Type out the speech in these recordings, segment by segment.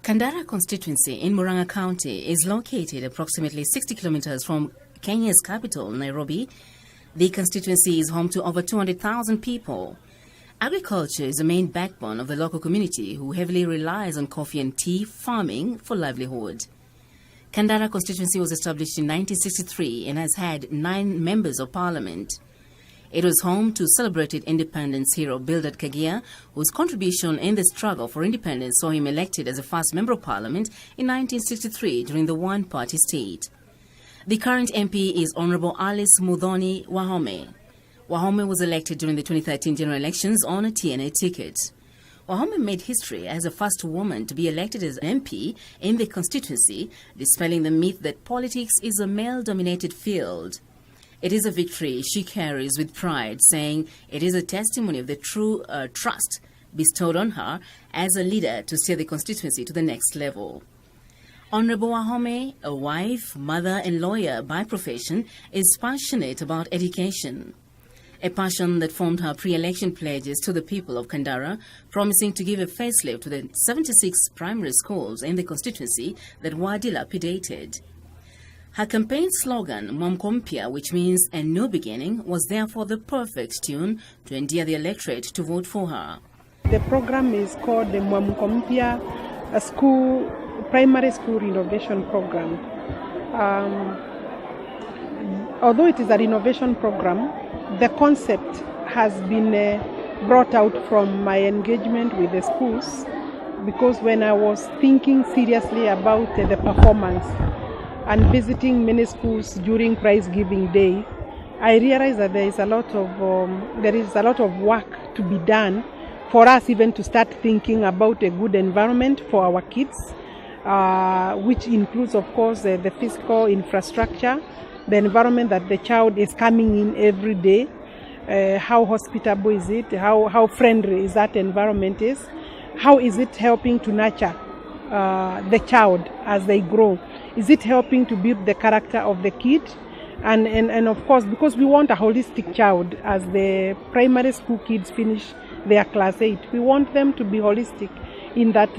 Kandara Constituency in Muranga County is located approximately 60 kilometers from Kenya's capital, Nairobi. The constituency is home to over 200,000 people. Agriculture is the main backbone of the local community, who heavily relies on coffee and tea farming for livelihood. Kandara Constituency was established in 1963 and has had 9 members of parliament. It was home to celebrated independence hero Bildad Kagia, whose contribution in the struggle for independence saw him elected as the first member of parliament in 1963 during the one-party state. The current MP is Honorable Alice Muthoni Wahome. Wahome was elected during the 2013 general elections on a TNA ticket. Wahome made history as the first woman to be elected as an MP in the constituency, dispelling the myth that politics is a male-dominated field. It is a victory she carries with pride, saying it is a testimony of the true trust bestowed on her as a leader to steer the constituency to the next level. Honorable Wahome, a wife, mother and lawyer by profession, is passionate about education. A passion that formed her pre-election pledges to the people of Kandara, promising to give a facelift to the 76 primary schools in the constituency that were dilapidated. Her campaign slogan, Mpya, which means a new beginning, was therefore the perfect tune to endear the electorate to vote for her. The program is called the Mpya, a primary school renovation program. Although it is a renovation program, the concept has been brought out from my engagement with the schools, because when I was thinking seriously about the performance and visiting many schools during prize giving day, I realized that there is a lot of work to be done for us even to start thinking about a good environment for our kids, which includes, of course, the physical infrastructure, the environment that the child is coming in every day, how hospitable is it, how friendly is that environment is, how is it helping to nurture the child as they grow, is it helping to build the character of the kid, and of course, because we want a holistic child as the primary school kids finish their class 8, we want them to be holistic in that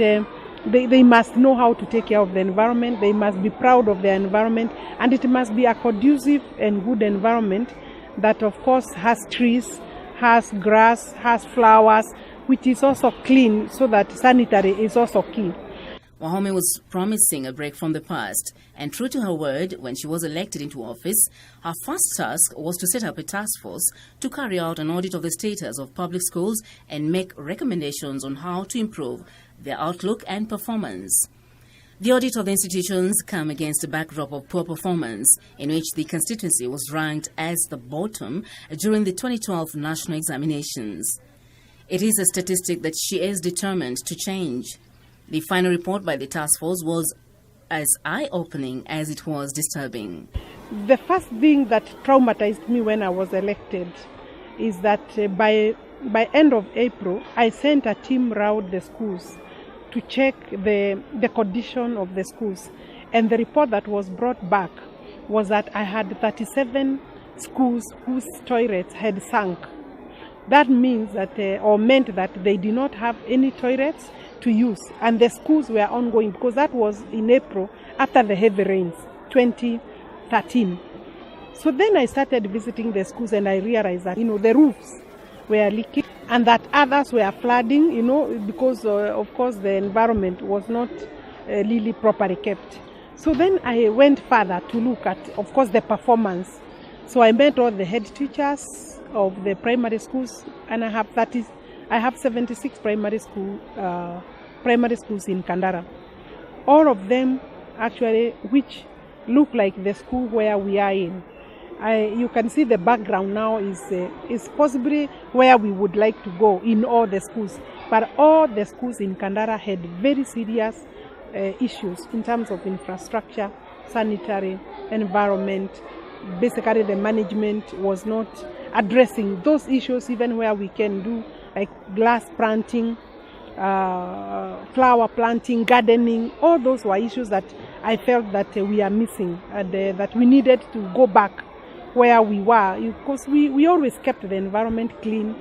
they must know how to take care of the environment, they must be proud of their environment, and it must be a conducive and good environment that of course has trees, has grass, has flowers, which is also clean, so that sanitary is also key. Wahome was promising a break from the past, and true to her word, when she was elected into office, her first task was to set up a task force to carry out an audit of the status of public schools and make recommendations on how to improve their outlook and performance. The audit of the institutions came against a backdrop of poor performance, in which the constituency was ranked as the bottom during the 2012 national examinations. It is a statistic that she is determined to change. The final report by the task force was as eye-opening as it was disturbing. The first thing that traumatized me when I was elected is that by end of April, I sent a team around the schools to check the condition of the schools. And the report that was brought back was that I had 37 schools whose toilets had sunk. That means that, or meant that they did not have any toilets to use, and the schools were ongoing, because that was in April after the heavy rains, 2013. So then I started visiting the schools and I realized that, the roofs were leaking and that others were flooding, because of course the environment was not really properly kept. So then I went further to look at, of course, the performance. So I met all the head teachers of the primary schools, and I have 76 primary schools in Kandara. All of them actually, which look like the school where we are in. You can see the background now is possibly where we would like to go in all the schools. But all the schools in Kandara had very serious issues in terms of infrastructure, sanitary, environment. Basically, the management was not addressing those issues, even where we can do like glass planting, flower planting, gardening. All those were issues that I felt that we are missing, that we needed to go back where we were, because we always kept the environment clean,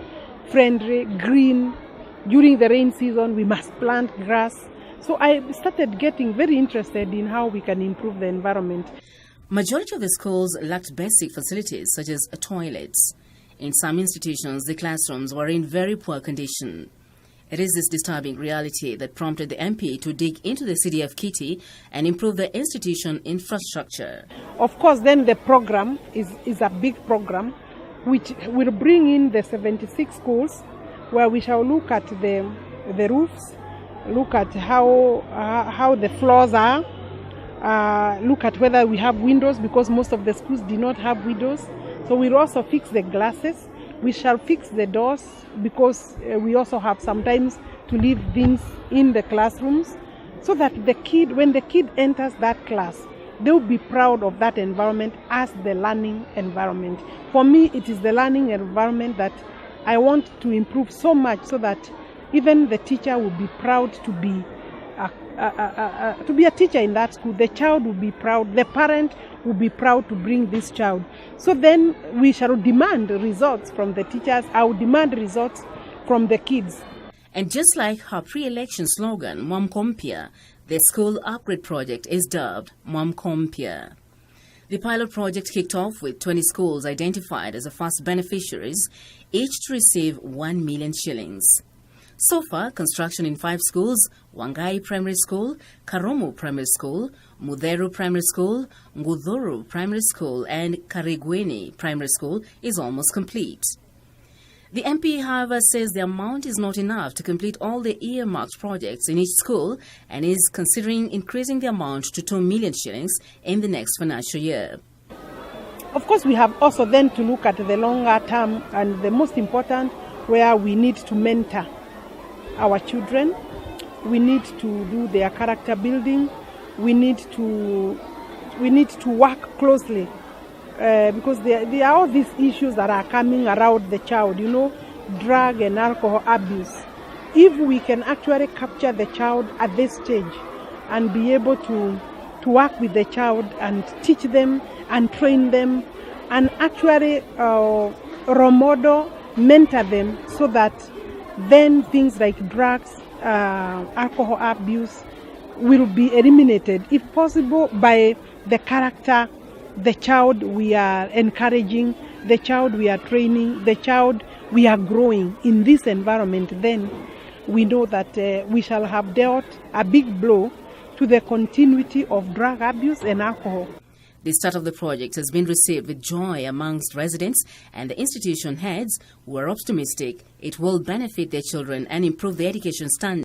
friendly, green. During the rain season, we must plant grass. So I started getting very interested in how we can improve the environment. Majority of the schools lacked basic facilities such as toilets. In some institutions, the classrooms were in very poor condition. It is this disturbing reality that prompted the MP to dig into the city of Kitty and improve the institution infrastructure. Of course, then the program is a big program which will bring in the 76 schools, where we shall look at the roofs, look at how the floors are, look at whether we have windows, because most of the schools do not have windows. So we'll also fix the glasses. We shall fix the doors, because we also have sometimes to leave things in the classrooms, so that when the kid enters that class, they'll be proud of that environment as the learning environment. For me, it is the learning environment that I want to improve so much, so that even the teacher will be proud to be a teacher in that school. The child will be proud, the parent will be proud to bring this child. So then we shall demand results from the teachers. I will demand results from the kids. And just like her pre-election slogan, Mwamko, the school upgrade project is dubbed Mwamko. The pilot project kicked off with 20 schools identified as the first beneficiaries, each to receive 1 million shillings. So far, construction in 5 schools, Wangai Primary School, Karomu Primary School, Mutheru Primary School, Ngudhuru Primary School and Karigweni Primary School is almost complete. The MP, however, says the amount is not enough to complete all the earmarked projects in each school and is considering increasing the amount to 2 million shillings in the next financial year. Of course, we have also then to look at the longer term, and the most important, where we need to mentor our children. We need to do their character building. We need to work closely because there are all these issues that are coming around the child, drug and alcohol abuse. If we can actually capture the child at this stage and be able to work with the child and teach them and train them and actually role model, mentor them, so that then things like drugs, alcohol abuse will be eliminated, if possible, by the character, the child we are encouraging, the child we are training, the child we are growing in this environment. Then we know that we shall have dealt a big blow to the continuity of drug abuse and alcohol. The start of the project has been received with joy amongst residents and the institution heads, who are optimistic it will benefit their children and improve their education standards.